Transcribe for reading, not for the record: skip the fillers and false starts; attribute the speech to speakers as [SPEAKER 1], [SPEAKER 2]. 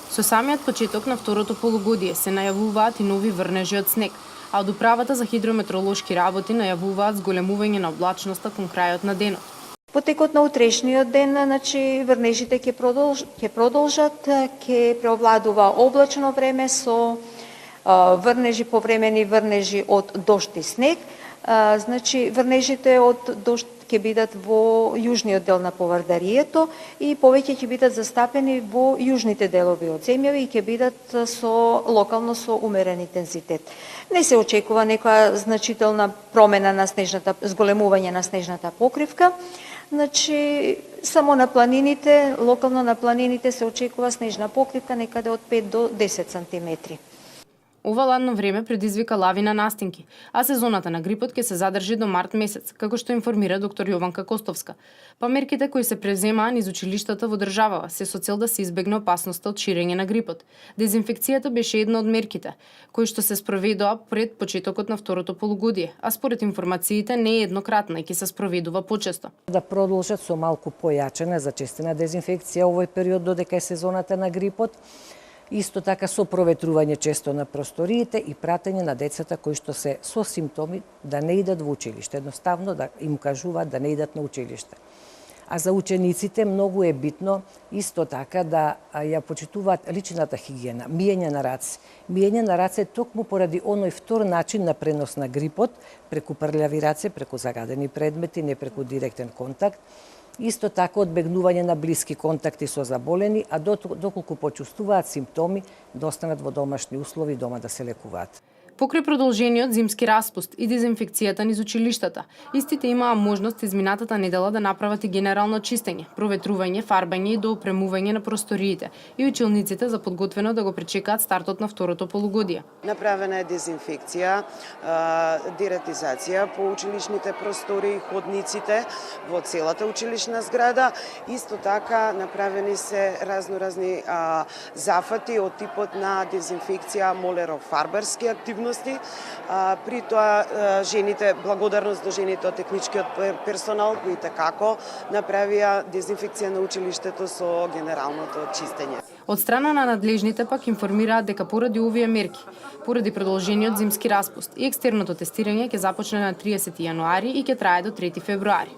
[SPEAKER 1] Со самиот почеток на второто полугодие се најавуваат и нови врнежи од снег, а од Управата за хидрометеоролошки работи најавуваат зголемување на облачноста кон крајот на денот.
[SPEAKER 2] По текот на утрешниот ден, врнежите ќе продолжат, ќе преовладува облачно време со врнежи, повремени врнежи од дожд и снег. Врнежите од дожд ќе бидат во јужниот дел на поврдарието и повеќе ќе бидат застапени во јужните делови од земјава и ќе бидат локално со умерен интензитет. Не се очекува некоја значителна промена на зголемување на снежната покривка. Само на планините, локално на планините се очекува снежна покривка некаде од 5 до 10 сантиметри.
[SPEAKER 1] Ова ладно време предизвика лавина настинки, а сезоната на грипот ќе се задржи до март месец, како што информира доктор Јованка Костовска. Па мерките кои се преземаа низ училиштата во државава се со цел да се избегне опасноста од ширење на грипот. Дезинфекцијата беше една од мерките, кои што се спроведоа пред почетокот на второто полугодие, а според информациите не е еднократна и ќе се спроведува почесто.
[SPEAKER 3] Да продолжат со малку појачена зачестена дезинфекција овој период додека е сезоната на грипот. Исто така со проветрување често на просториите и пратење на децата кои што се со симптоми да не идат во училиште, едноставно да им кажуваат да не идат на училиште. А за учениците многу е битно исто така да ја почитуваат личната хигиена, миење на раце. Миење на раце токму поради оној втор начин на пренос на грипот, преку прљави раце, преку загадени предмети, не преку директен контакт. Исто така одбегнување на блиски контакти со заболени, а доколку почувствуваат симптоми, да останат во домашни услови дома да се лекуваат.
[SPEAKER 1] Покрај продолжениот зимски распуст и дезинфекцијата низ училиштата, истите имаа можност изминатата недела да направат и генерално чистење, проветрување, фарбање и доопремување на просториите и училниците за подготвено да го пречекаат стартот на второто полугодие.
[SPEAKER 4] Направена е дезинфекција, дератизација по училишните простори, ходниците во целата училишна зграда. Исто така направени се разноразни зафати од типот на дезинфекција молеро-фарбарски активности. При тоа жените, благодарност до жените од техничкиот персонал кои како направија дезинфекција на училиштето со генералното чистење.
[SPEAKER 1] Од страна на надлежните пак информираат дека поради овие мерки, поради продолжениот зимски распуст и екстерното тестирање ќе започне на 30 јануари и ќе трае до 3 февруари.